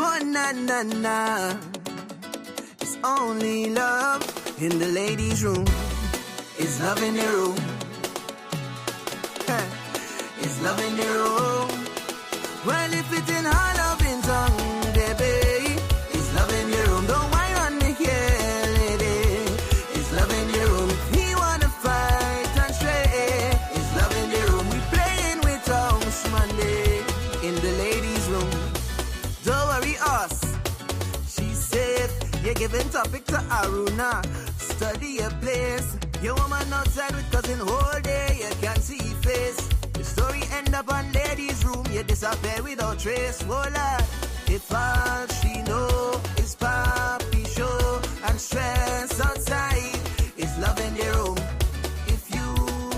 Oh, na, na, na. It's only love in the ladies' room. It's love in the room. It's love in the room. Well, if it's in our loving tongue, baby, it's love in the room. Don't whine on me here, lady. It's love in the room. If he wanna fight and stray, it's love in the room. We playing with House Monday in the ladies' room. Don't worry us. She said, you're giving topic to Aruna. Study your place. Your woman outside with cousin whole day. You can't see face. The story end up on ladies' room. You disappear without trace. Voila. If all she know is papi show and stress outside, it's love in the room. If you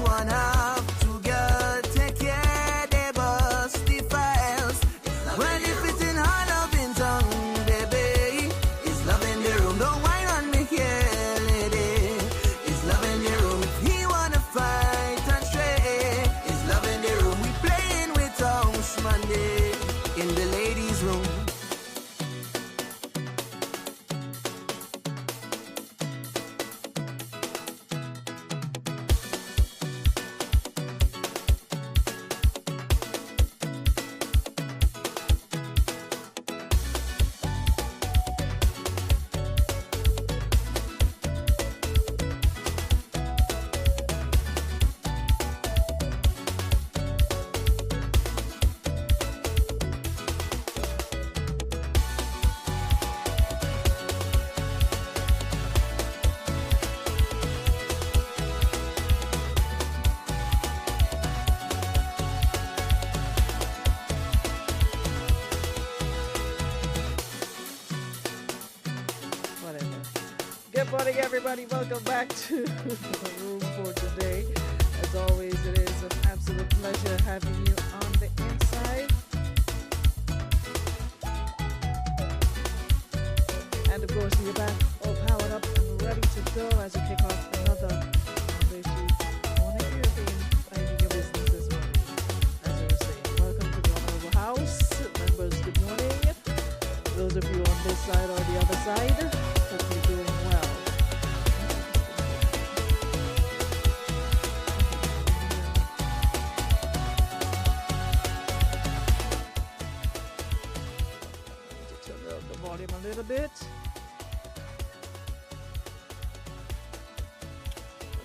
wanna have to girl, take care, they bust the files. Well, if it's in her loving tongue, baby, it's love in the room. Don't whine on me here, lady. It's love in the room. If he wanna fight and stray, it's love in the room. We playing with House Monday in the ladies' room. Whatever. Good morning, everybody. Welcome back to the room for today. As always, it is an absolute pleasure having you on the inside. And of course, we are back all powered up and ready to go as we kick off another Monday to morning European finding your business this morning. As I was saying, welcome to the Honorable House. Members, good morning. Those of you on this side or the other side, hope you're doing well. I need to turn up the volume a little bit.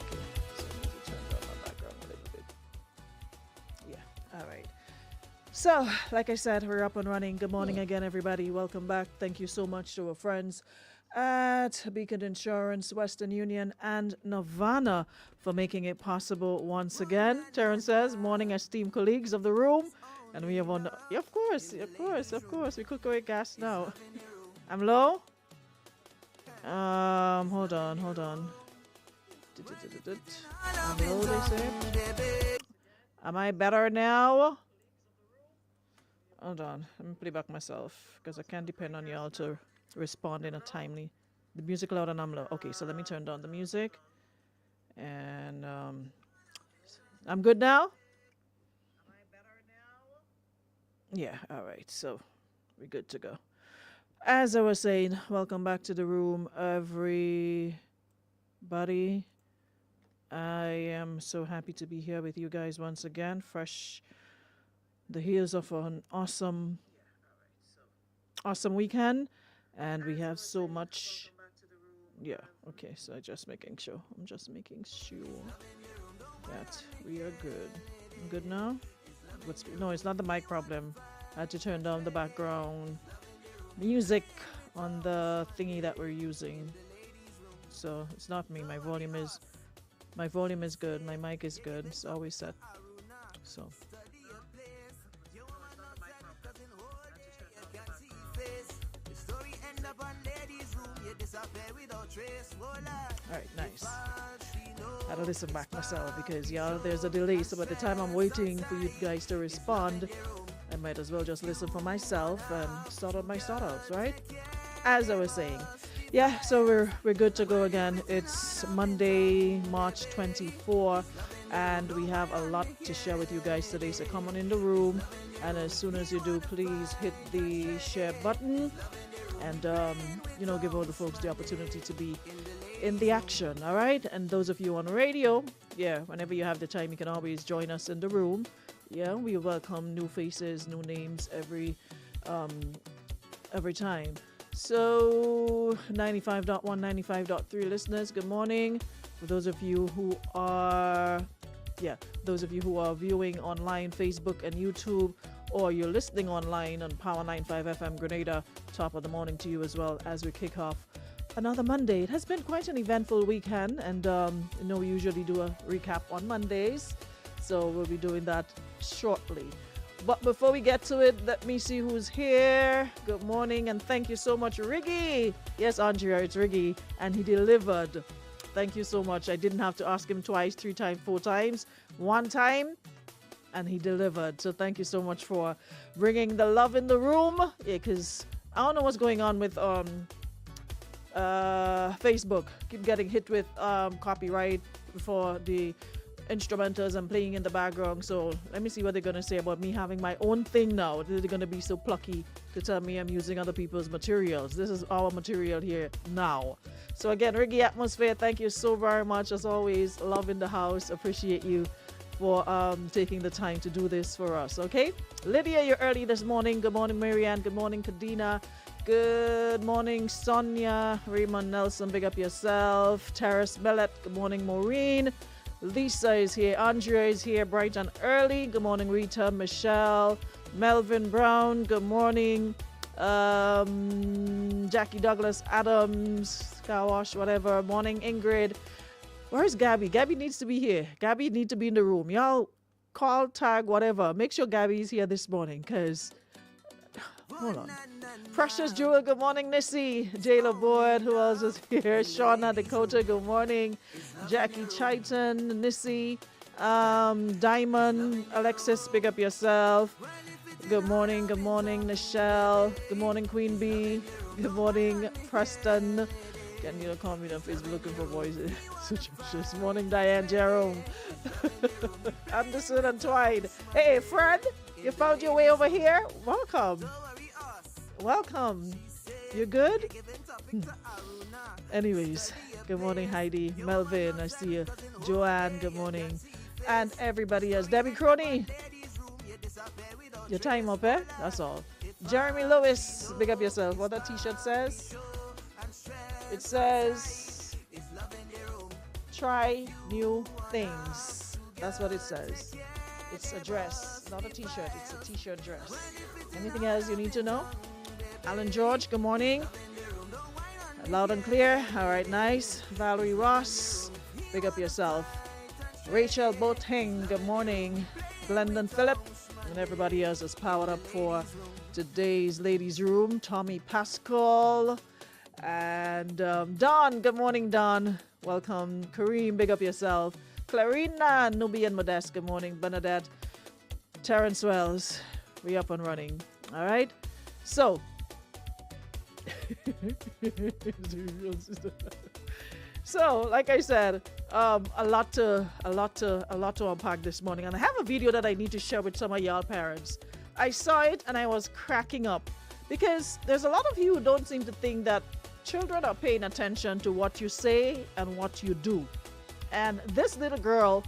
Okay, so I need to turn down my background a little bit. Yeah, all right. So, like I said, we're up and running. Good morning again, everybody. Welcome back. Thank you so much to our friends at Beacon Insurance, Western Union, and Nirvana for making it possible once again. Terrence says, morning, esteemed colleagues of the room. And we have on, yeah, of course. We could go with gas now. I'm low. Hold on. I'm low, they say. Am I better now? Hold on, let me play back myself because I can't depend on y'all to respond in a timely. The music loud and I'm low. Okay, so let me turn down the music. And I'm good now? Am I better now? Yeah, all right, so we're good to go. As I was saying, welcome back to the room, everybody. I am so happy to be here with you guys once again, fresh the heels of an awesome weekend, and we have so much. Yeah, okay, so I'm just making sure that we are good. I'm good now. No, it's not the mic problem. I had to turn down the background music on the thingy that we're using, so it's not me. My volume is good. My mic is good. It's always set. So. Alright, nice. I had to listen back myself because, y'all, there's a delay. So by the time I'm waiting for you guys to respond, I might as well just listen for myself and start out my start-outs, right? As I was saying. Yeah, so we're good to go again. It's Monday, March 24, and we have a lot to share with you guys today. So come on in the room, and as soon as you do, please hit the share button and give all the folks the opportunity to be in the action. All right, and those of you on radio, yeah, whenever you have the time, you can always join us in the room. Yeah, we welcome new faces, new names every time. So 95.1, 95.3 listeners, good morning. For those of you who are viewing online, Facebook and YouTube, or you're listening online on Power 95 FM Grenada, top of the morning to you as well as we kick off another Monday. It has been quite an eventful weekend, and we usually do a recap on Mondays, so we'll be doing that shortly. But before we get to it, let me see who's here. Good morning, and thank you so much, Riggy. Yes, Andrea, it's Riggy, and he delivered. Thank you so much. I didn't have to ask him twice, 3 times, 4 times. 1 time, and he delivered. So thank you so much for bringing the love in the room. Yeah, because I don't know what's going on with Facebook. Keep getting hit with copyright for the instrumentals and playing in the background. So let me see what they're going to say about me having my own thing now. They're going to be so plucky to tell me I'm using other people's materials. This is our material here now. So again, Riggy Atmosphere, thank you so very much. As always, love in the house. Appreciate you for taking the time to do this for us. Okay, Lydia, you're early this morning. Good morning, Marianne. Good morning, Kadina. Good morning, Sonia. Raymond Nelson, big up yourself. Terrace Bellet, good morning, Maureen. Lisa is here. Andrea is here bright and early. Good morning, Rita. Michelle. Melvin Brown, good morning. Jackie Douglas Adams, Kawash, whatever. Morning, Ingrid. Where's Gabby? Gabby needs to be here. Gabby needs to be in the room. Y'all call, tag, whatever. Make sure Gabby's here this morning, because... Hold on. Precious Jewel, good morning, Nissy. Jayla Boyd, who else is here? Shauna Dakota, good morning. Jackie Chiton, Nissy. Diamond, Alexis, big up yourself. Good morning, Nichelle. Good morning, Queen Bee. Good morning, Preston. Can you call me on Facebook looking for voices? This morning, Diane Jerome. Anderson and Twine. Hey, Fred, you found your way over here? Welcome. You good? Anyways, good morning, Heidi. Melvin, I see you. Joanne, good morning. And everybody else. Debbie Crony. Your time up, eh? That's all. Jeremy Lewis, big up yourself. What that t-shirt says? It says, try new things. That's what it says. It's a dress, not a t-shirt. It's a t-shirt dress. Anything else you need to know? Alan George, good morning. Loud and clear. All right, nice. Valerie Ross, big up yourself. Rachel Boateng, good morning. Glendon Phillip, and everybody else is powered up for today's ladies' room. Tommy Pascal and Don, good morning, Don. Welcome. Kareem, big up yourself. Clarina, Nubian Modest, good morning. Bernadette, Terrence Wells, we up and running. All right. So, like I said, a lot to unpack this morning, and I have a video that I need to share with some of y'all parents. I saw it and I was cracking up, because there's a lot of you who don't seem to think that children are paying attention to what you say and what you do. And this little girl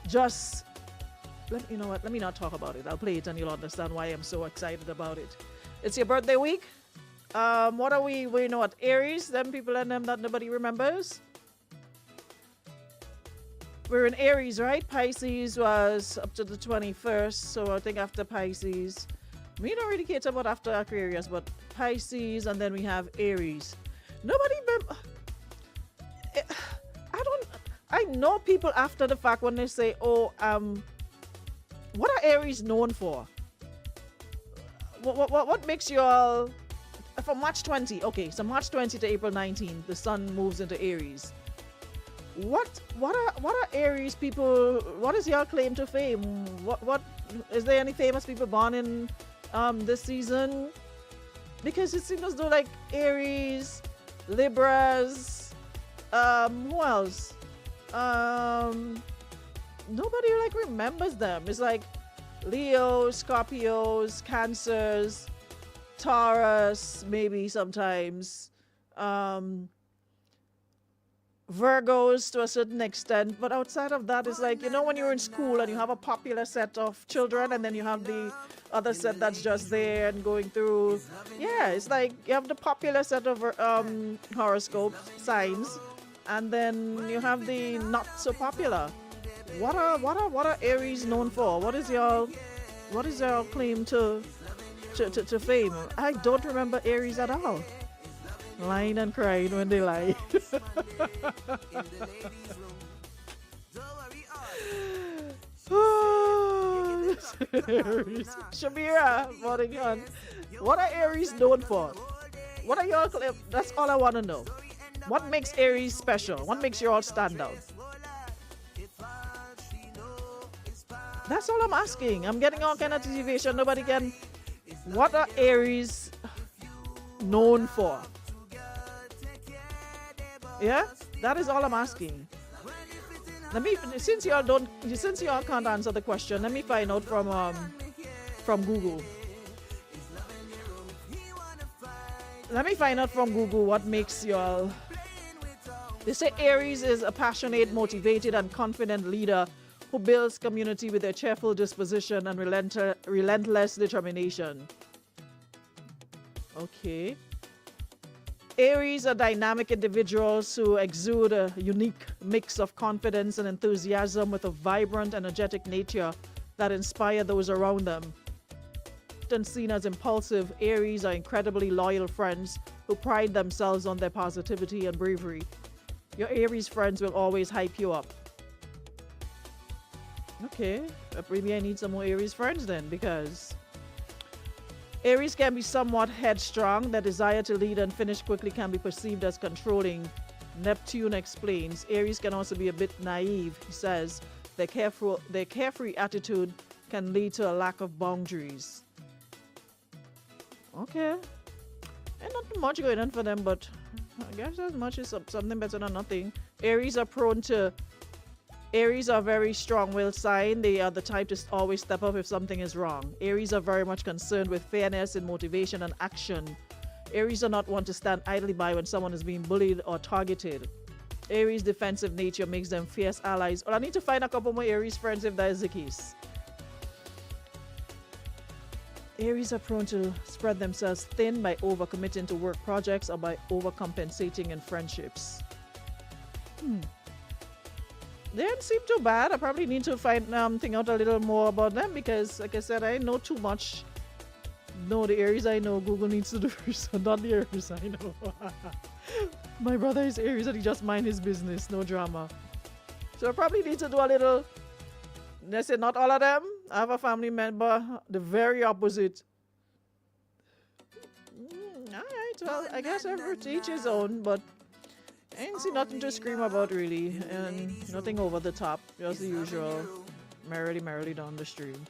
just, let me not talk about it. I'll play it and you'll understand why I'm so excited about it. It's your birthday week. What are we know what, Aries? Them people and them that nobody remembers. We're in Aries, right? Pisces was up to the 21st, so I think after Pisces, we don't really care about after Aquarius, but Pisces, and then we have Aries. Nobody, I know people after the fact when they say, what are Aries known for? What makes you all, from March 20, okay, so March 20 to April 19, the sun moves into Aries. What are Aries people, what is your claim to fame? What is there any famous people born in this season? Because it seems as though like Aries, Libras, who else? nobody like remembers them. It's like Leos, Scorpios, Cancers, Taurus, maybe sometimes. Virgos to a certain extent, but outside of that, it's like, when you're in school and you have a popular set of children and then you have the other set that's just there and going through. Yeah, it's like you have the popular set of horoscope signs, and then you have the not so popular. What are Aries known for? What is your claim to fame? I don't remember Aries at all. Lying and crying when they lie. Aries. Shamira, morning on. What are Aries known for? What are your claim? That's all I want to know. What makes Aries special? What makes you all stand out? That's all I'm asking. I'm getting all kind of motivation. Nobody can. What are Aries known for? Yeah, that is all I'm asking. Since y'all can't answer the question, let me find out from Google. Let me find out from Google what makes y'all. They say Aries is a passionate, motivated, and confident leader who builds community with a cheerful disposition and relentless determination. Okay. Aries are dynamic individuals who exude a unique mix of confidence and enthusiasm with a vibrant, energetic nature that inspire those around them. Often seen as impulsive, Aries are incredibly loyal friends who pride themselves on their positivity and bravery. Your Aries friends will always hype you up. Okay, maybe I need some more Aries friends then, because Aries can be somewhat headstrong. Their desire to lead and finish quickly can be perceived as controlling. Neptune explains, Aries can also be a bit naive. He says, their carefree attitude can lead to a lack of boundaries. Okay. Ain't not much going on for them, but I guess as much as something better than nothing. Aries are very strong-willed sign. They are the type to always step up if something is wrong. Aries are very much concerned with fairness in motivation and action. Aries are not one to stand idly by when someone is being bullied or targeted. Aries' defensive nature makes them fierce allies. Well, I need to find a couple more Aries friends if that is the case. Aries are prone to spread themselves thin by overcommitting to work projects or by overcompensating in friendships. They don't seem too bad. I probably need to think out a little more about them because, like I said, I know too much. No, the Aries I know, Google needs to do research, not the Aries I know. My brother is Aries and he just mind his business, no drama. So I probably need to do a little. Let's say not all of them. I have a family member, the very opposite. Alright, well, I guess every to each his own, but I ain't see nothing to scream about really, and nothing over the top, just the usual, merrily down the stream.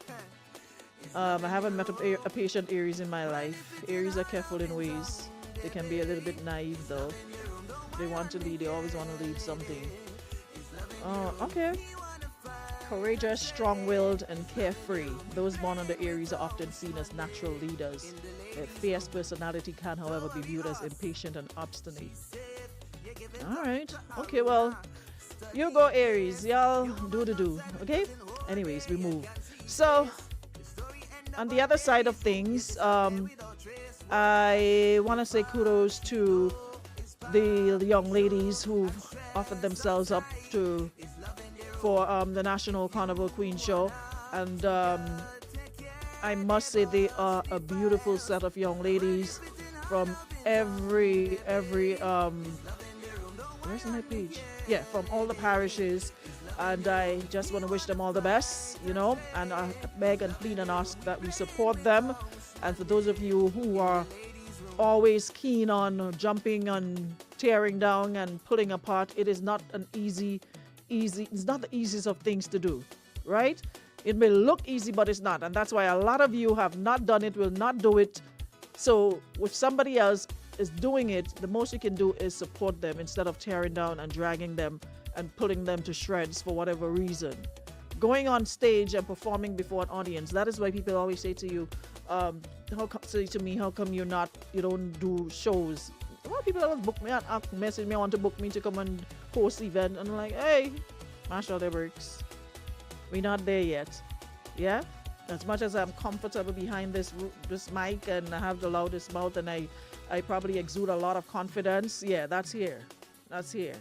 I haven't met a patient Aries in my life. Aries are careful in ways. They can be a little bit naive though. They want to lead, they always want to lead something. Okay. Courageous, strong-willed, and carefree. Those born under Aries are often seen as natural leaders. Their fierce personality can, however, be viewed as impatient and obstinate. Alright. Okay, well, you go Aries. Y'all do. Okay? Anyways, we move. So, on the other side of things, I want to say kudos to the young ladies who've offered themselves up for the National Carnival Queen Show. And I must say they are a beautiful set of young ladies from every where's my page? Yeah, from all the parishes, and I just want to wish them all the best, and I beg and plead and ask that we support them. And for those of you who are always keen on jumping and tearing down and pulling apart, it is not an easy, it's not the easiest of things to do, right? It may look easy, but it's not, and that's why a lot of you have not done it, will not do it. So if somebody else is doing it, the most you can do is support them instead of tearing down and dragging them and putting them to shreds for whatever reason. going on stage and performing before an audience. That is why people always say to you, say to me, how come you don't do shows? A lot of people always book me and message me, want to book me to come and host event, and I'm like, hey, mash out the bricks. We're not there yet. Yeah? As much as I'm comfortable behind this mic and I have the loudest mouth and I probably exude a lot of confidence, yeah, that's here. That's here.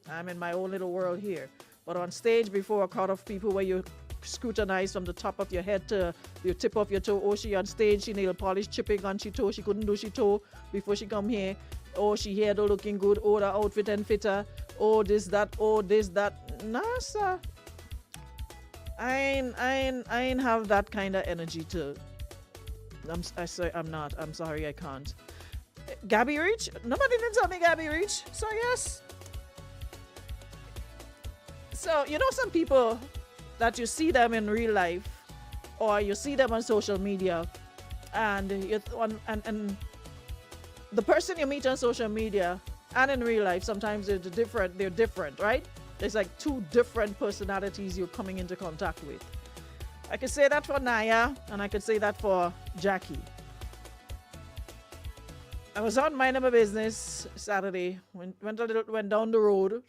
I'm in my own little world here. But on stage before a crowd of people where you scrutinize from the top of your head to the tip of your toe. Oh, she on stage, she nail polish chipping on she toe. She couldn't do she toe before she come here. Oh, she hair though looking good. Oh, the outfit and fitter. Oh, this, that. Oh, this, that. Nah, sir. I ain't have that kind of energy to. I'm not. I'm sorry, I can't. Gabby Reach? Nobody didn't tell me Gabby Reach. So yes. So you know some people that you see them in real life, or you see them on social media, and the person you meet on social media and in real life, sometimes they're different, right? There's like two different personalities you're coming into contact with. I could say that for Naya, and I could say that for Jackie. I was on minding my business Saturday, went down the road,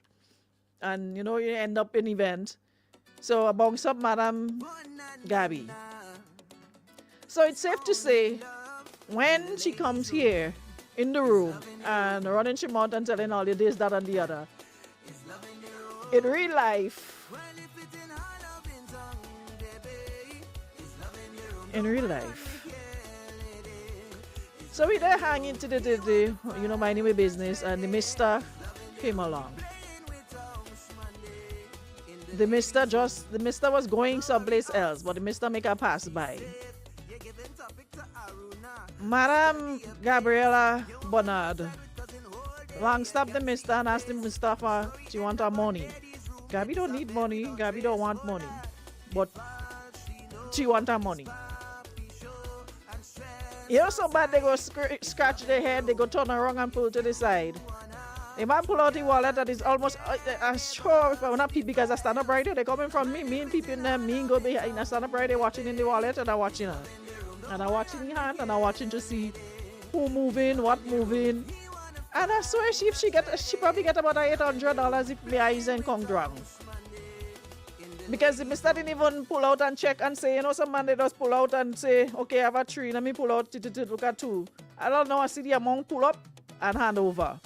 and you know you end up in event. So I bounced up Madam Gabby. So it's safe to say, when she comes here in the room and running she mouth and telling all you this, that, and the other, in real life, so we there hanging to the minding my business, and the mister came along. The mister was going someplace else, but the mister make her pass by. Madam Gabriela Bernard long stopped the mister and asked the mister for she want her money. Gabby don't need money, Gabby don't want money, but she want her money. You know so bad they go scratch their head, they go turn around and pull to the side. The man pull out the wallet that is almost, I'm sure if I'm not people because I stand up right there, they coming from me and people in them, me and go behind, I stand up right there watching in the wallet and I watching her. And I watching the hand and I watching to see who moving, what moving. And I swear she probably get about $800 if my eyes ain't come drunk. Because the mister didn't even pull out and check and say, some man they just pull out and say, okay, I have a 3, let me pull out, look at 2. I don't know, I see the amount pull up and hand over.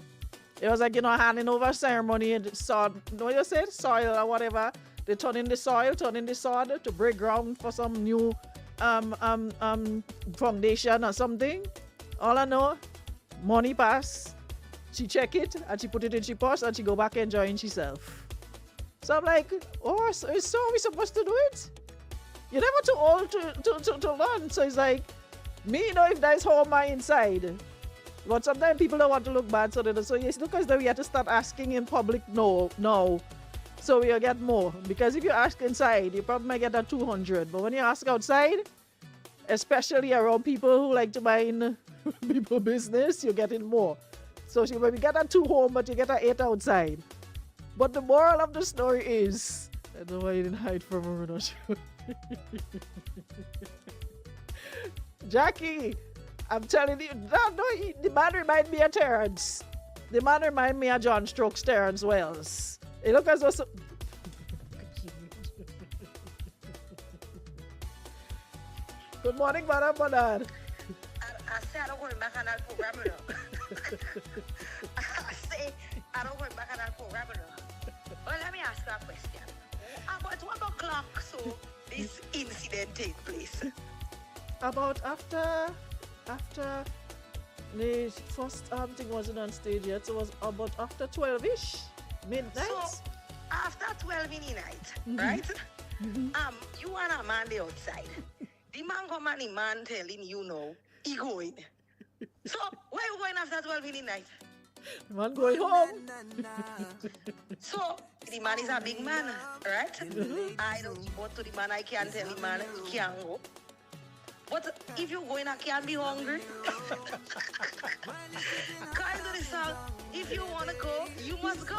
It was like, handing over ceremony and sod, you said? Soil or whatever. They turn in the soil, turn in the sod to break ground for some new foundation or something. All I know, money pass. She check it and she put it in she purse and she go back enjoying herself. So I'm like, oh, so are we supposed to do it? You're never too old to learn. So it's like, me if there's home my inside. But sometimes people don't want to look bad, so yes, look as though we have to start asking in public, no. So we'll get more. Because if you ask inside, you probably might get a 200. But when you ask outside, especially around people who like to mind people business, you're getting more. So you maybe get a 2 home, but you get a 8 outside. But the moral of the story is, I don't know why you didn't hide from her, not sure. Jackie, I'm telling you, the man remind me of Terrence. The man remind me of John Stokes, Terrence Wells. It look as though Good morning, Madam Bernard. I say I don't go back on that program. I say I don't go back on that program. Well, let me ask you a question. About what o'clock so this incident take place? About after the first thing wasn't on stage yet, so it was about after 12-ish, midnight. So after 12 in the night, right? You and a man there outside. The man come and the man telling you no, he going. So where you going after 12 in the night? The man going home. So the man is a big man, right? I don't go to the man, I can't tell the man he can't go. But if you going, I can't be hungry. Kind of the song. If you wanna go, you must go.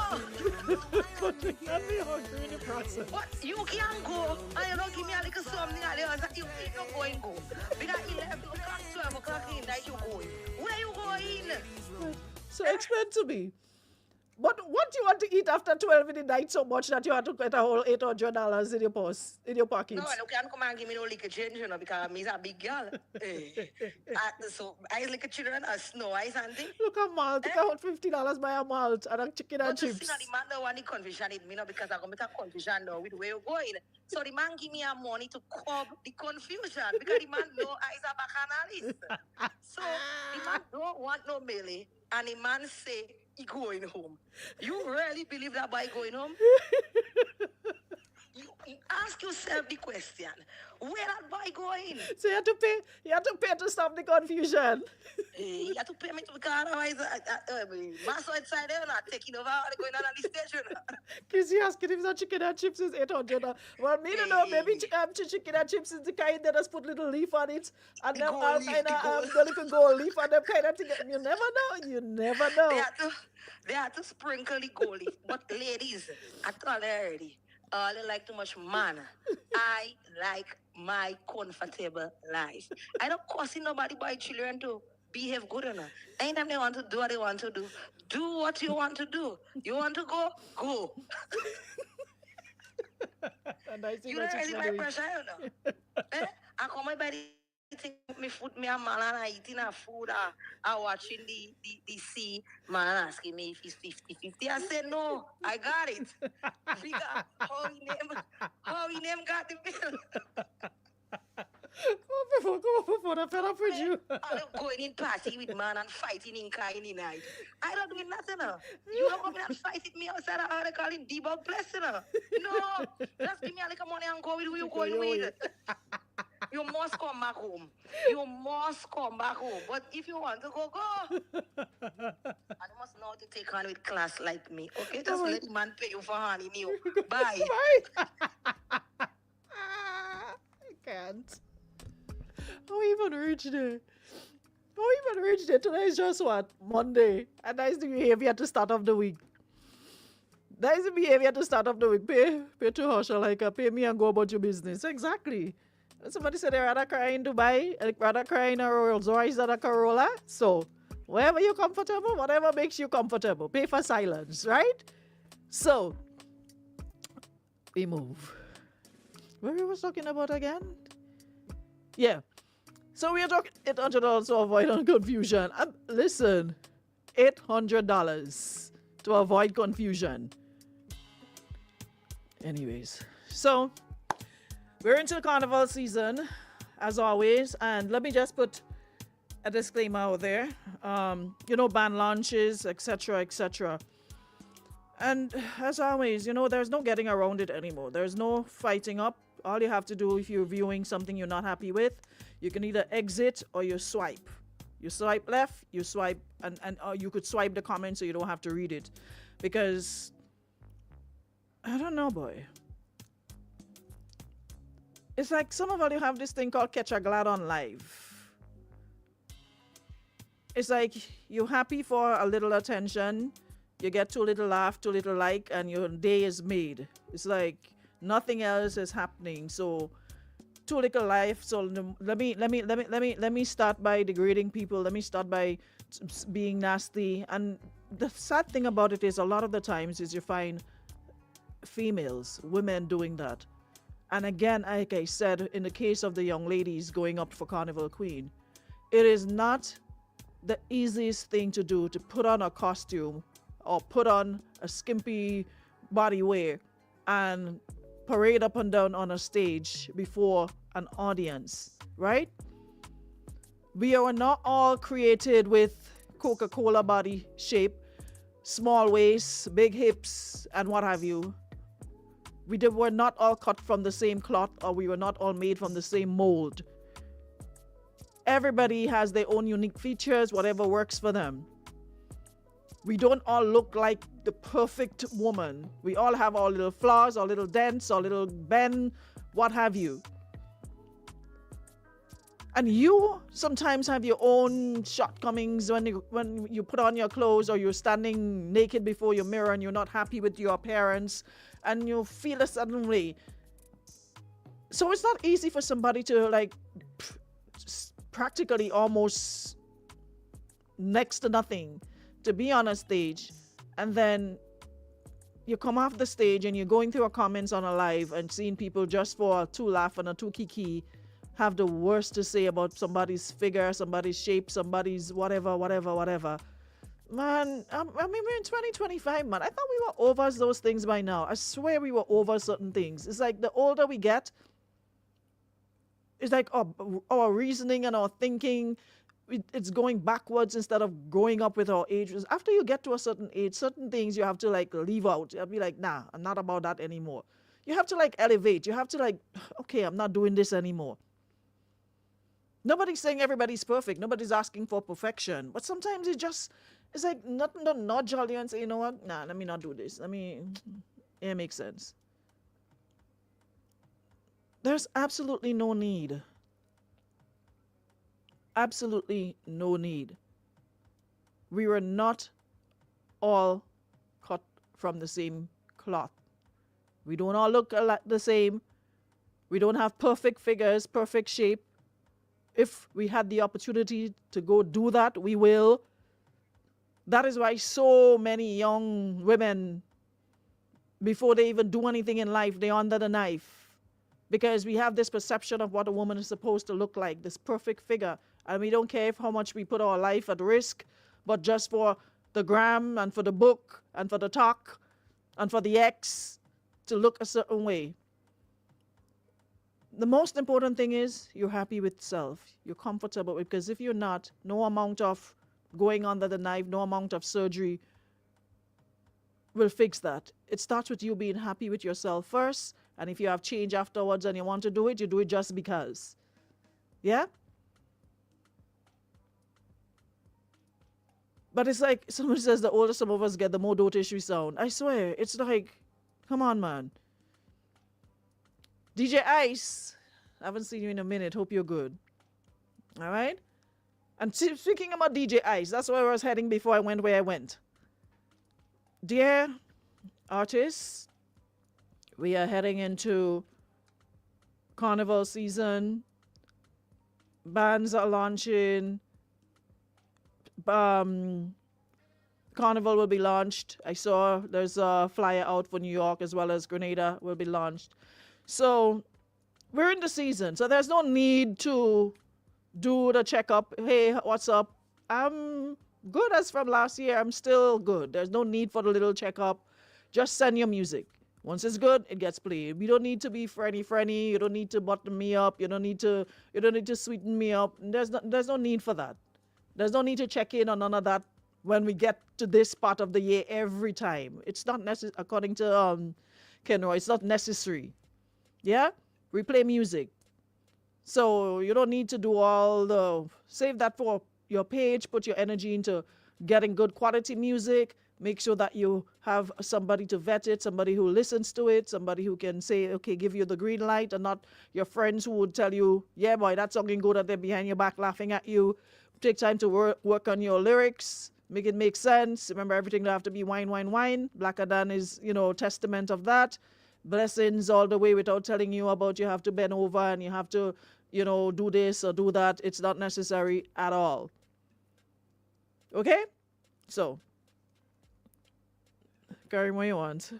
But we can't be hungry in the process. But you can go, and you don't give me a little something. And you if you're going, go. Because 11 o'clock, 12 o'clock in the night, you going. Where you going? So explain to me. What do you want to eat after 12 in the night so much that you have to get a whole $800 in your purse, in your pocket? No, you can't come and give me no liquor change, you know, because I'm a big girl. So I liquor children are snow ice and things. Look at malt. You can hold $50 buy a malt and a chicken and But you see, chips. now the man don't want the confusion in me, no, because I'm going to make a confusion now with where you're going. So the man give me a money to curb the confusion because the man know I is a bacchanalist. So the man don't want no melee, and the man say he going home. You really believe that by going home? You ask yourself the question, where that boy going? So you have to pay to stop the confusion. You have to pay me to because otherwise, master inside there not taking over all going on the station. Because you asking if the chicken and chips is $800. Well, me don't know. Maybe chicken and chips is the kind that just put little leaf on it, and The them gold all leaf, kind the of gold. little gold leaf and them kind of thing. You never know. You never know. They had to sprinkle the goalie. But ladies, I told her already, I like too much man. I like my comfortable life. I don't cussing nobody by children to behave good enough. Anytime they want to do what they want to do, do what you want to do. You want to go, go. And I see You what don't you're raise my doing. pressure, you know. I come my body take me food, me a man and I eating a food, I watching the sea, man asking me if it's 50-50. I said, no, I got it. Figure how he name got the bill. Come on, before I fed up with you. I'm going in party with man and fighting in car in the night. I don't do nothing. You don't come in and fight with me outside of the call in debug blessing. No, just give me a little money and go with who you going with. You must come back home. You must come back home. But if you want to go, go. And must know how to take on with class like me. Okay, just let the man pay you for honey you. Bye. Bye. I can't. How even reach there? How even reach there? Today is just what? Monday. And that is the behavior to start off the week. That is the behavior to start off the week. Pay to Husha like pay me and go about your business. Exactly. Somebody said they'd rather cry in Dubai, they'd rather cry in a Rolls Royce than a Corolla. So, wherever you're comfortable, whatever makes you comfortable. Pay for silence, right? So, we move. Where we was talking about again? Yeah. So we are talking $800 to avoid confusion. Listen, $800 to avoid confusion. Anyways, so we're into the carnival season, as always, and let me just put a disclaimer out there. Band launches, etc., etc. And as always, there's no getting around it anymore. There's no fighting up. All you have to do if you're viewing something you're not happy with, you can either exit or you swipe. You swipe left, you swipe, and you could swipe the comment so you don't have to read it. Because, I don't know, boy. It's like some of you have this thing called Catch a Glad on Live. It's like you're happy for a little attention, you get too little laugh, too little like, and your day is made. It's like nothing else is happening. So too little life. So let me start by degrading people. Let me start by being nasty. And the sad thing about it is a lot of the times is you find females, women doing that. And again, like I said, in the case of the young ladies going up for Carnival Queen, it is not the easiest thing to do to put on a costume or put on a skimpy body wear and parade up and down on a stage before an audience, right? We are not all created with Coca-Cola body shape, small waists, big hips, and what have you. Were not all cut from the same cloth, or we were not all made from the same mold. Everybody has their own unique features, whatever works for them. We don't all look like the perfect woman. We all have our little flaws, our little dents, our little bend, what have you. And you sometimes have your own shortcomings when you put on your clothes, or you're standing naked before your mirror and you're not happy with your appearance and you feel a certain way. So it's not easy for somebody to like practically almost next to nothing to be on a stage, and then you come off the stage and you're going through a comments on a live and seeing people just for a two laugh and a two kiki have the worst to say about somebody's figure, somebody's shape, somebody's whatever. Man, I mean, we're in 2025, man. I thought we were over those things by now. I swear we were over certain things. It's like the older we get, it's like our reasoning and our thinking, it's going backwards instead of growing up with our age. After you get to a certain age, certain things you have to like leave out. You'll be like, nah, I'm not about that anymore. You have to like elevate. You have to like, okay, I'm not doing this anymore. Nobody's saying everybody's perfect. Nobody's asking for perfection. But sometimes it's like nothing to nudge all you and say, you know what? Nah, let me not do this. It makes sense. There's absolutely no need. Absolutely no need. We were not all cut from the same cloth. We don't all look the same. We don't have perfect figures, perfect shape. If we had the opportunity to go do that, we will. That is why so many young women, before they even do anything in life, they're under the knife. Because we have this perception of what a woman is supposed to look like, this perfect figure. And we don't care how much we put our life at risk, but just for the gram and for the book and for the talk and for the ex to look a certain way. The most important thing is you're happy with self. You're comfortable, because if you're not, no amount of going under the knife, no amount of surgery will fix that. It starts with you being happy with yourself first, and if you have change afterwards and you want to do it, you do it just because. Yeah? But it's like somebody says the older some of us get, the more dotish we sound. I swear, it's like, come on, man. DJ Ice, I haven't seen you in a minute. Hope you're good. All right? And speaking about DJ Ice, that's where I was heading before I went where I went. Dear artists, we are heading into carnival season. Bands are launching. Carnival will be launched. I saw there's a flyer out for New York, as well as Grenada will be launched. So we're in the season. So there's no need to do the checkup. Hey, what's up? I'm good as from last year. I'm still good. There's no need for the little checkup. Just send your music. Once it's good, it gets played. We don't need to be friendly. You don't need to button me up. You don't need to sweeten me up. There's no need for that. There's no need to check in on none of that when we get to this part of the year every time. It's not necessary, according to Kenroy, it's not necessary. Yeah? We play music. So you don't need to do all the... Save that for your page. Put your energy into getting good quality music. Make sure that you have somebody to vet it, somebody who listens to it, somebody who can say, okay, give you the green light, and not your friends who would tell you, yeah, boy, that song ain't good, that they're behind your back laughing at you. Take time to work on your lyrics, make it make sense. Remember, everything will have to be wine, wine, wine. Black Adan is, testament of that. Blessings all the way without telling you about you have to bend over and you have to, do this or do that. It's not necessary at all. Okay? So, Karim, what you want?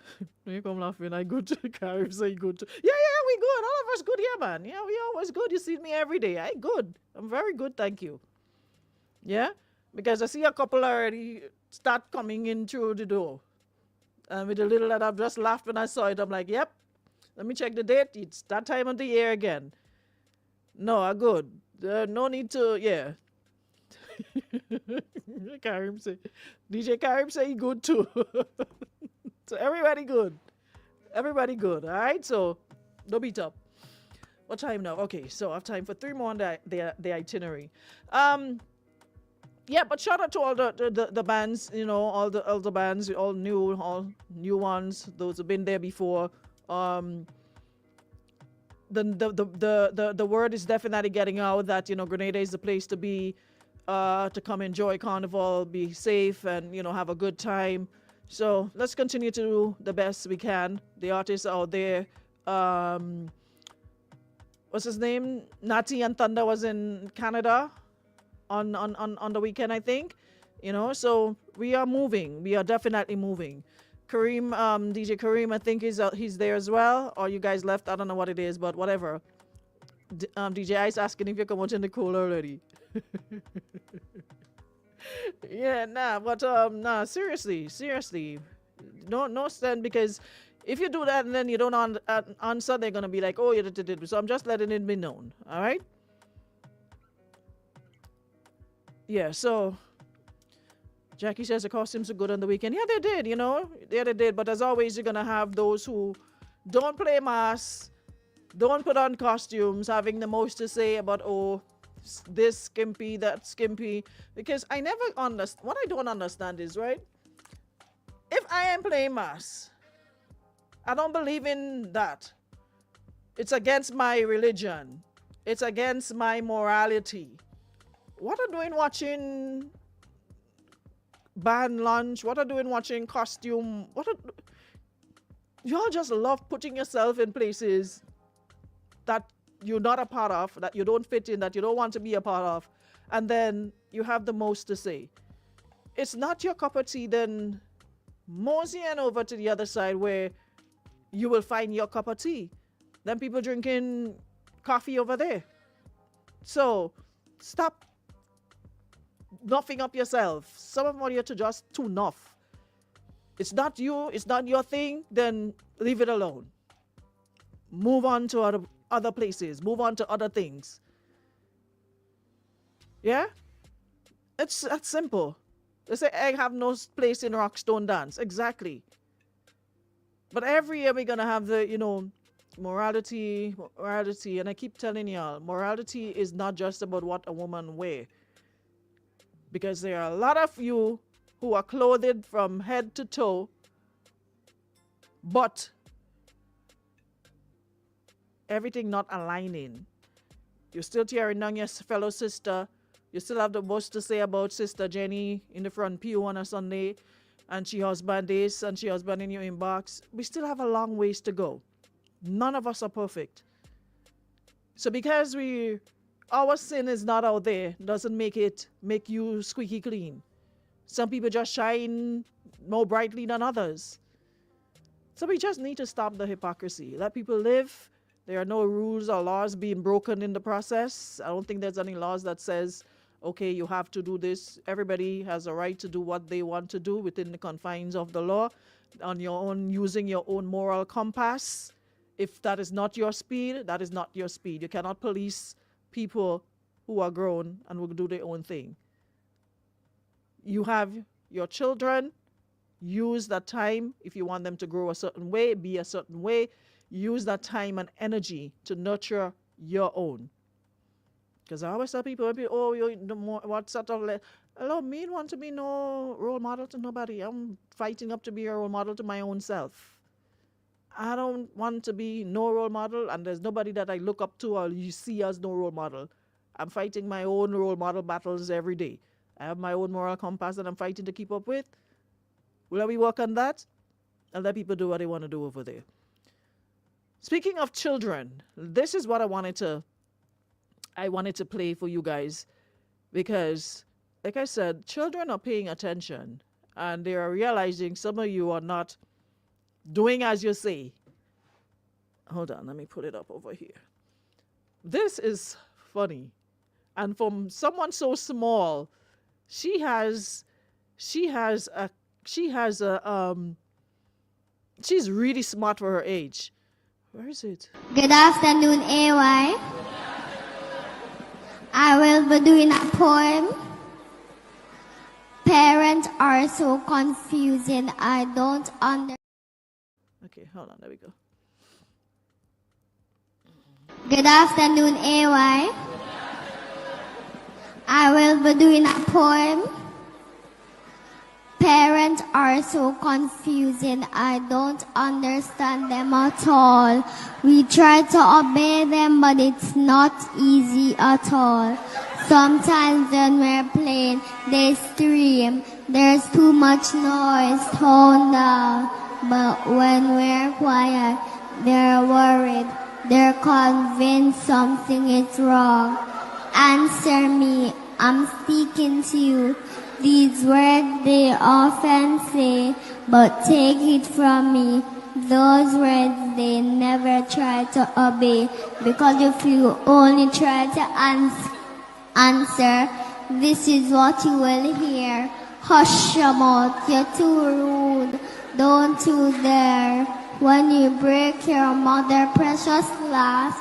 You come laughing, I good. Karim say good. Yeah, we good. All of us good here, man. Yeah, we always good. You see me every day. I good. I'm very good, thank you. Yeah? Because I see a couple already start coming in through the door. And with the little that I've just laughed when I saw it, I'm like, yep, let me check the date. It's that time of the year again. No, I'm good. No need to, yeah. Karim say, DJ Karim say he good too. So everybody good. Everybody good, all right? So don't beat up. What time now? Okay, so I have time for 3 more on the itinerary. Yeah, but shout out to all the bands, all the bands, all new ones, those who've been there before. the word is definitely getting out that, you know, Grenada is the place to be, to come enjoy Carnival, be safe, and, you know, have a good time. So let's continue to do the best we can. The artists out there, what's his name? Natty and Thunder was in Canada on the weekend, I think. You know, so we are moving. We are definitely moving. Kareem, DJ Kareem, I think he's there as well. Or you guys left? I don't know what it is, but whatever. DJ Ice asking if you come out in the cold already. Yeah, but seriously. No stand, because if you do that and then you don't answer, they're gonna be like, oh, you did. So I'm just letting it be known. All right. Yeah. So Jackie says the costumes are good on the weekend. Yeah, they did. You know, yeah, they did. But as always, you're gonna have those who don't play mass, don't put on costumes, having the most to say about, oh, this skimpy, that skimpy. Because I never understand. What I don't understand is, right, if I am playing mass, I don't believe in that. It's against my religion. It's against my morality. What are doing watching band lunch? What are doing watching costume? Y'all just love putting yourself in places that you're not a part of, that you don't fit in, that you don't want to be a part of, and then you have the most to say. It's not your cup of tea, then mosey on over to the other side where you will find your cup of tea. Then people drinking coffee over there. So stop nuffing up yourself. Some of them are to just too nuff. It's not you, it's not your thing, then leave it alone. Move on to other places. Move on to other things. Yeah? That's simple. They say egg have no place in Rockstone dance. Exactly. But every year we're gonna have the, you know, morality, and I keep telling y'all, morality is not just about what a woman wear. Because there are a lot of you who are clothed from head to toe, but everything not aligning. You're still tearing down your fellow sister. You still have the most to say about Sister Jenny in the front pew on a Sunday, and she husband this, and she husband in your inbox. We still have a long ways to go. None of us are perfect. So because our sin is not out there, doesn't make you squeaky clean. Some people just shine more brightly than others. So we just need to stop the hypocrisy. Let people live. There are no rules or laws being broken in the process. I don't think there's any laws that says, okay, you have to do this. Everybody has a right to do what they want to do within the confines of the law, on your own, using your own moral compass. If that is not your speed, that is not your speed. You cannot police people who are grown and will do their own thing. You have your children. Use that time. If you want them to grow a certain way, be a certain way, use that time and energy to nurture your own. Because I always tell people, oh, what sort of, hello, me don't want to be no role model to nobody. I'm fighting up to be a role model to my own self. I don't want to be no role model, and there's nobody that I look up to or you see as no role model. I'm fighting my own role model battles every day. I have my own moral compass that I'm fighting to keep up with. Will we work on that? And let people do what they want to do over there. Speaking of children, this is what I wanted to play for you guys, because, like I said, children are paying attention and they are realizing some of you are not doing as you say. Hold on, let me put it up over here. This is funny. And from someone so small, she's really smart for her age. Where is it? Good afternoon, AY. I will be doing a poem. Parents are so confusing. I don't understand. Okay, hold on, there we go. Good afternoon, AY. I will be doing a poem. Parents are so confusing. I don't understand them at all. We try to obey them, but it's not easy at all. Sometimes when we're playing, they scream. There's too much noise, tone down. But when we're quiet, they're worried. They're convinced something is wrong. Answer me, I'm speaking to you. These words they often say, but take it from me. Those words they never try to obey. Because if you only try to answer, this is what you will hear. Hush your mouth, you're too rude. Don't you dare. When you break your mother precious glass,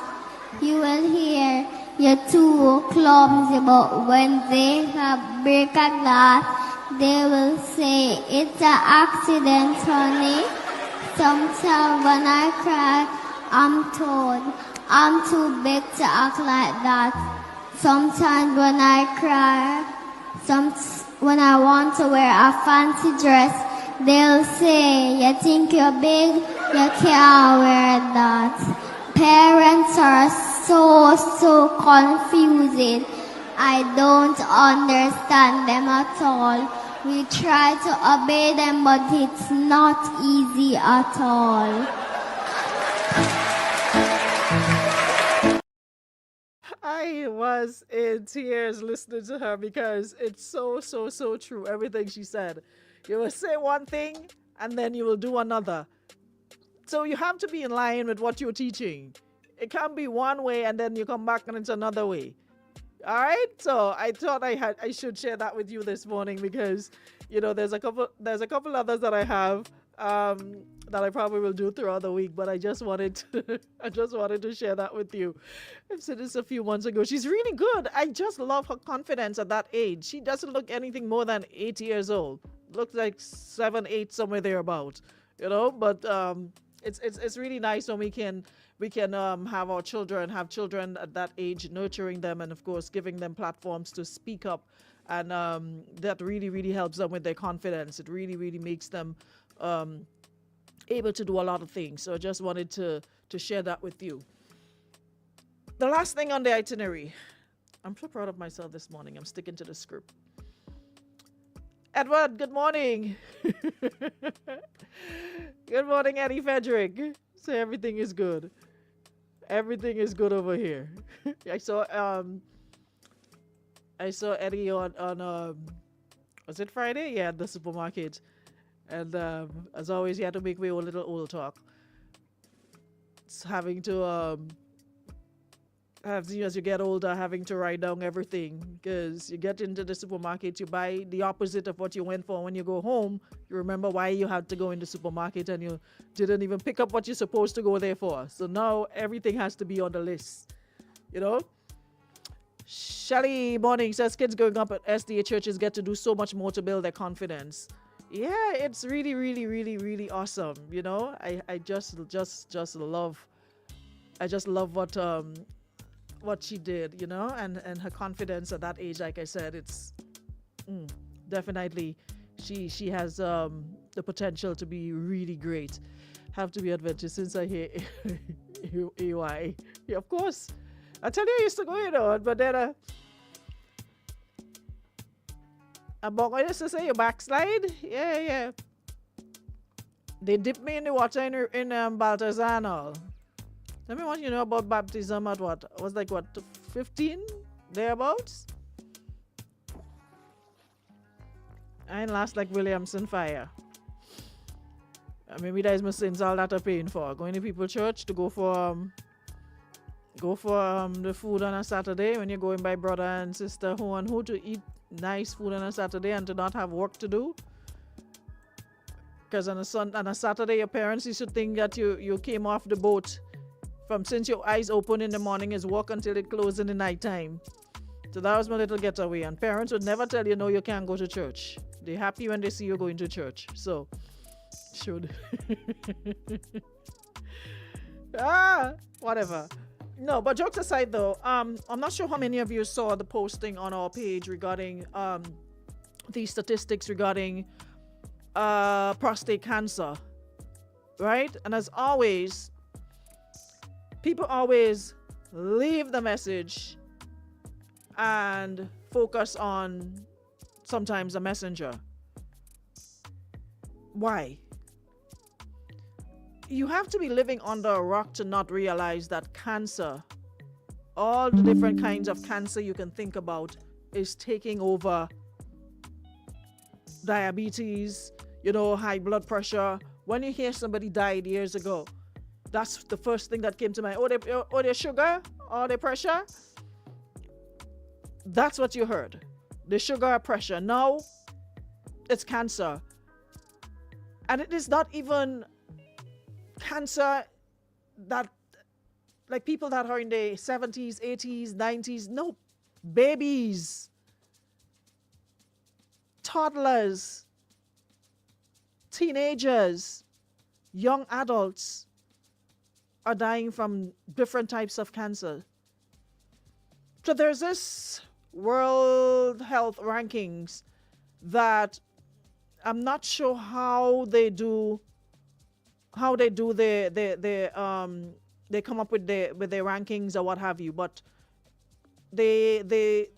you will hear. You're too clumsy, but when they have break a glass, they will say, it's an accident, honey. Sometimes when I cry, I'm told I'm too big to act like that. Sometimes when I cry, when I want to wear a fancy dress, they'll say, you think you're big, you can't wear that. Parents are so confusing. I don't understand them at all. We try to obey them, but it's not easy at all. I was in tears listening to her because it's so true. Everything she said. You will say one thing and then you will do another. So you have to be in line with what you're teaching. It can't be one way and then you come back and it's another way. All right. So I thought I should share that with you this morning because, you know, there's a couple others that I have that I probably will do throughout the week, but I just wanted to share that with you. I've said this a few months ago. She's really good. I just love her confidence at that age. She doesn't look anything more than 8 years old. Looks like 7, 8, somewhere thereabout. You know, but it's really nice when we can have our children at that age, nurturing them and of course giving them platforms to speak up, and that really helps them with their confidence. It really makes them able to do a lot of things. So I just wanted to share that with you. The last thing on the itinerary. I'm so proud of myself this morning. I'm sticking to the script. Edward, good morning. Good morning, Eddie Frederick. So everything is good. Everything is good over here. I saw Eddie on was it Friday? Yeah, at the supermarket. And as always, he had to make me a little old talk. It's having to as you get older, having to write down everything, because you get into the supermarket, you buy the opposite of what you went for. When you go home, you remember why you had to go in the supermarket and you didn't even pick up what you're supposed to go there for. So now everything has to be on the list, you know. Shelly Morning says kids growing up at SDA churches get to do so much more to build their confidence. Yeah, it's really awesome, you know. I just love what she did, you know, and her confidence at that age. Like I said, it's definitely she has the potential to be really great. Have to be Adventist since I hear AY. Yeah, of course. I tell you, I used to go, you know, but then I used to say you backslide. Yeah. They dipped me in the water in Balthazar and all. Let me want you to know about baptism at what? I was like, what, 15? Thereabouts? I ain't last like Williamson fire. Maybe that is my sins all that are paying for. Going to people's church to go for the food on a Saturday when you're going by brother and sister who and who to eat nice food on a Saturday and to not have work to do. Because on a Saturday, your parents used to think that you came off the boat from since your eyes open in the morning is work until it closes in the nighttime. So that was my little getaway. And parents would never tell you, no, you can't go to church. They're happy when they see you going to church. So, should. Whatever. No, but jokes aside though, I'm not sure how many of you saw the posting on our page regarding the statistics regarding prostate cancer, right? And as always, people always leave the message and focus on sometimes a messenger. Why? You have to be living under a rock to not realize that cancer, all the different kinds of cancer you can think about, is taking over diabetes, high blood pressure. When you hear somebody died years ago, that's the first thing that came to mind. Their sugar or their pressure. That's what you heard. The sugar or pressure. Now it's cancer. And it is not even cancer that, like people that are in their 70s, 80s, 90s. No, babies, toddlers, teenagers, young adults are dying from different types of cancer. So there's this World Health Rankings that I'm not sure how they come up with their rankings or what have you, but they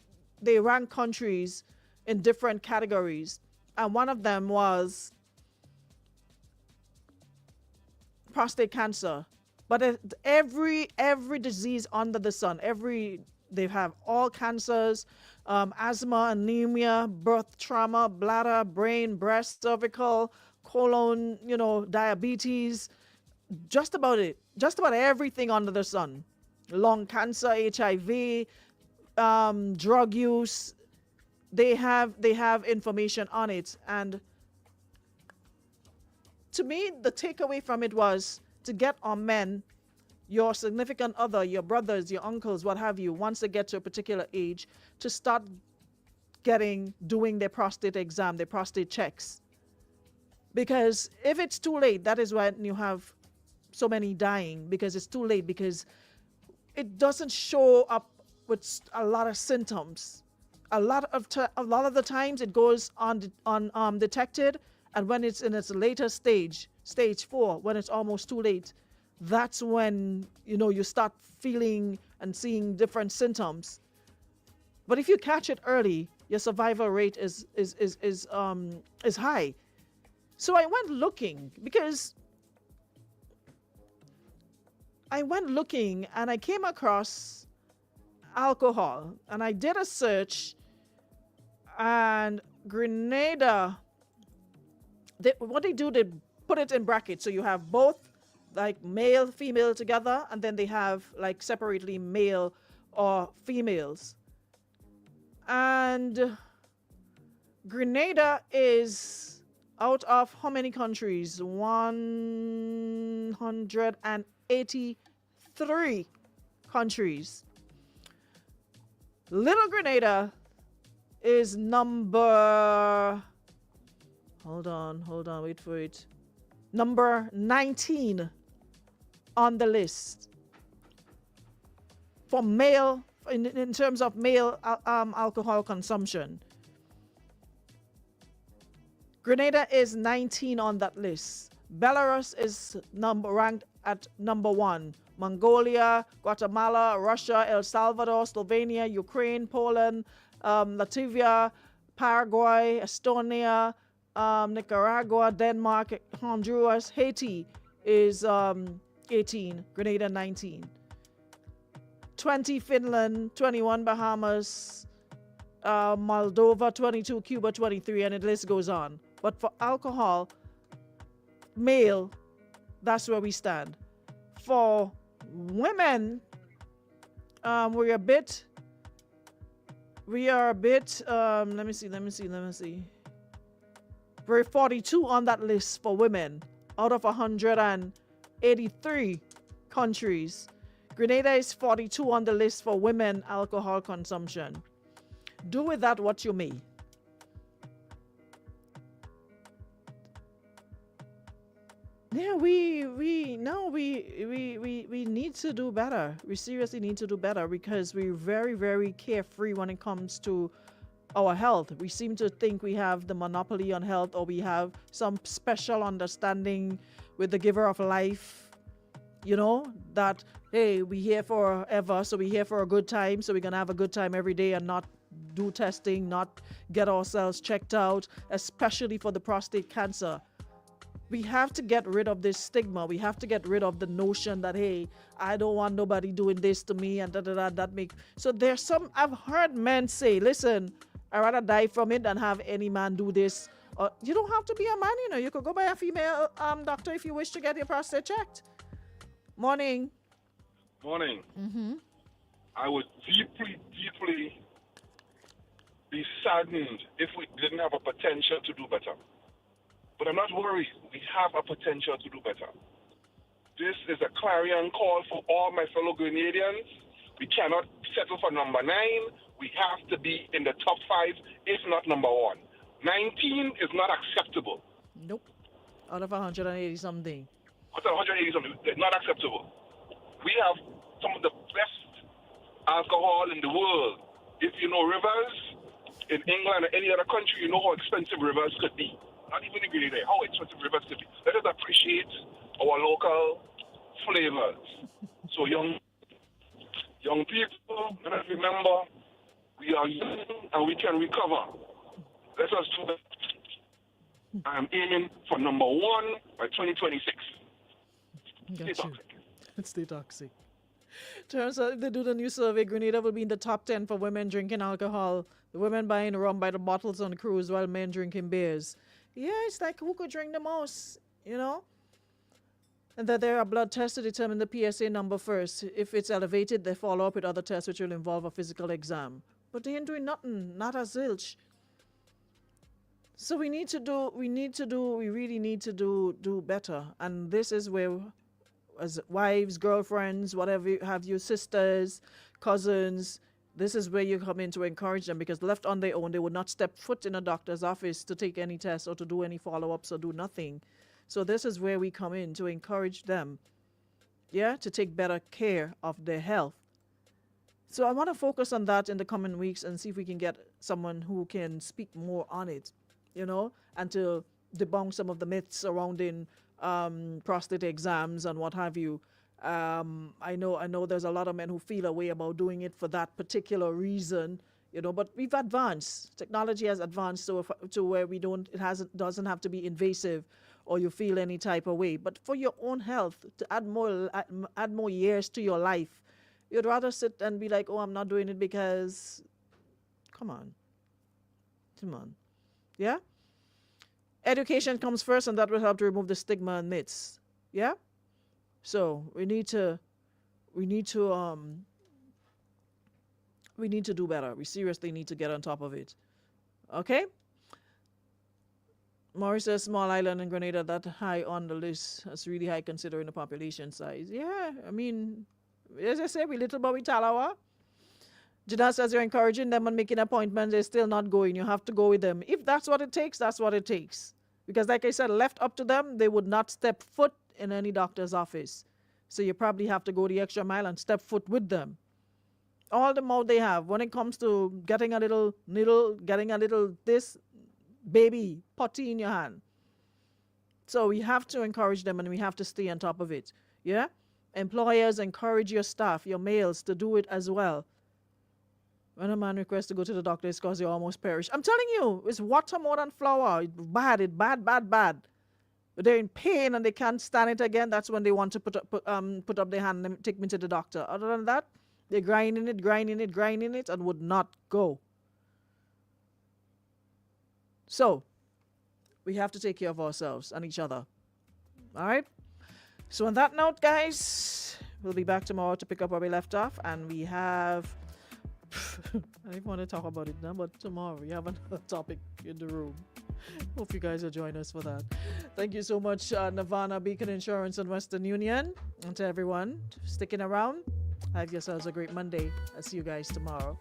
rank countries in different categories, and one of them was prostate cancer. But every disease under the sun, they have all cancers, asthma, anemia, birth trauma, bladder, brain, breast, cervical, colon, diabetes, just about everything under the sun, lung cancer, HIV, drug use. They have information on it, and to me, the takeaway from it was to get on men, your significant other, your brothers, your uncles, what have you, once they get to a particular age, to start doing their prostate exam, their prostate checks. Because if it's too late, that is when you have so many dying, because it's too late, because it doesn't show up with a lot of symptoms. A lot of the times it goes undetected, and when it's in its later stage 4, when it's almost too late, that's when you start feeling and seeing different symptoms. But if you catch it early, your survival rate is high. So I went looking and I came across alcohol, and I did a search, and Grenada, they put it in brackets. So you have both like male, female together, and then they have like separately male or females. And Grenada is out of how many countries? 183 countries. Little Grenada is number, hold on, wait for it. Number 19 on the list for male, in terms of male alcohol consumption. Grenada is 19 on that list. Belarus is ranked at number 1. Mongolia, Guatemala, Russia, El Salvador, Slovenia, Ukraine, Poland, Latvia, Paraguay, Estonia, Nicaragua, Denmark, Honduras, Haiti is 18, Grenada 19. 20 Finland, 21 Bahamas, Moldova 22, Cuba 23, and the list goes on. But for alcohol, male, that's where we stand. For women, we are a bit, let me see. We're 42 on that list for women out of 183 countries. Grenada is 42 on the list for women alcohol consumption. Do with that what you may. Yeah, we need to do better. We seriously need to do better, because we're very, very carefree when it comes to our health. We seem to think we have the monopoly on health, or we have some special understanding with the giver of life, that, hey, we here forever, so we here for a good time, so we're going to have a good time every day and not do testing, not get ourselves checked out, especially for the prostate cancer. We have to get rid of this stigma. We have to get rid of the notion that, hey, I don't want nobody doing this to me and so there's I've heard men say, listen, I'd rather die from it than have any man do this. You don't have to be a man, you could go by a female doctor if you wish to get your prostate checked. Morning. Morning. Mm-hmm. I would deeply, deeply be saddened if we didn't have a potential to do better. But I'm not worried. We have a potential to do better. This is a clarion call for all my fellow Grenadians. We cannot settle for number 9. We have to be in the top 5, if not number 1. 19 is not acceptable. Nope. Out of 180 something. Out of 180 something, it's not acceptable. We have some of the best alcohol in the world. If you know rivers in England or any other country, you know how expensive rivers could be. Not even in Grenada, how expensive rivers could be. Let us appreciate our local flavors. So young people, let us remember, we are young and we can recover. Let us do it. I'm aiming for number 1 by 2026. Stay toxic. Stay toxic. Turns out if they do the new survey, Grenada will be in the top 10 for women drinking alcohol. The women buying rum by the bottles on the cruise while men drinking beers. Yeah, it's like who could drink the most, And that there are blood tests to determine the PSA number first. If it's elevated, they follow up with other tests which will involve a physical exam. But they ain't doing nothing, not a zilch. So we really need to do better. And this is where, as wives, girlfriends, whatever have you, sisters, cousins, this is where you come in to encourage them, because left on their own, they would not step foot in a doctor's office to take any tests or to do any follow-ups or do nothing. So this is where we come in to encourage them, to take better care of their health. So I want to focus on that in the coming weeks and see if we can get someone who can speak more on it, and to debunk some of the myths surrounding prostate exams and what have you. I know there's a lot of men who feel a way about doing it for that particular reason, but we've advanced. Technology has advanced to where doesn't have to be invasive or you feel any type of way. But for your own health, to add more years to your life, you'd rather sit and be like, oh, I'm not doing it because, come on. Yeah? Education comes first, and that will help to remove the stigma and myths. Yeah? So we need to do better. We seriously need to get on top of it. Okay? Maurice says small island in Grenada that high on the list. That's really high considering the population size. Yeah, I mean, as I say, we little but we talawa. Jada says you're encouraging them and making appointments. They're still not going. You have to go with them. If that's what it takes, that's what it takes. Because like I said, left up to them, they would not step foot in any doctor's office. So you probably have to go the extra mile and step foot with them. All the more they have. When it comes to getting a little needle, getting a little this baby potty in your hand. So we have to encourage them and we have to stay on top of it. Yeah? Employers, encourage your staff, your males, to do it as well. When a man requests to go to the doctor, it's because they almost perish. I'm telling you, it's water more than flour. It's bad, bad. But they're in pain and they can't stand it again. That's when they want to put up their hand and take me to the doctor. Other than that, they're grinding it, and would not go. So, we have to take care of ourselves and each other. All right? So on that note, guys, we'll be back tomorrow to pick up where we left off. And we have... I don't want to talk about it now, but tomorrow we have another topic in the room. Hope you guys will join us for that. Thank you so much, Nirvana, Beacon Insurance, and Western Union. And to everyone sticking around, have yourselves a great Monday. I'll see you guys tomorrow.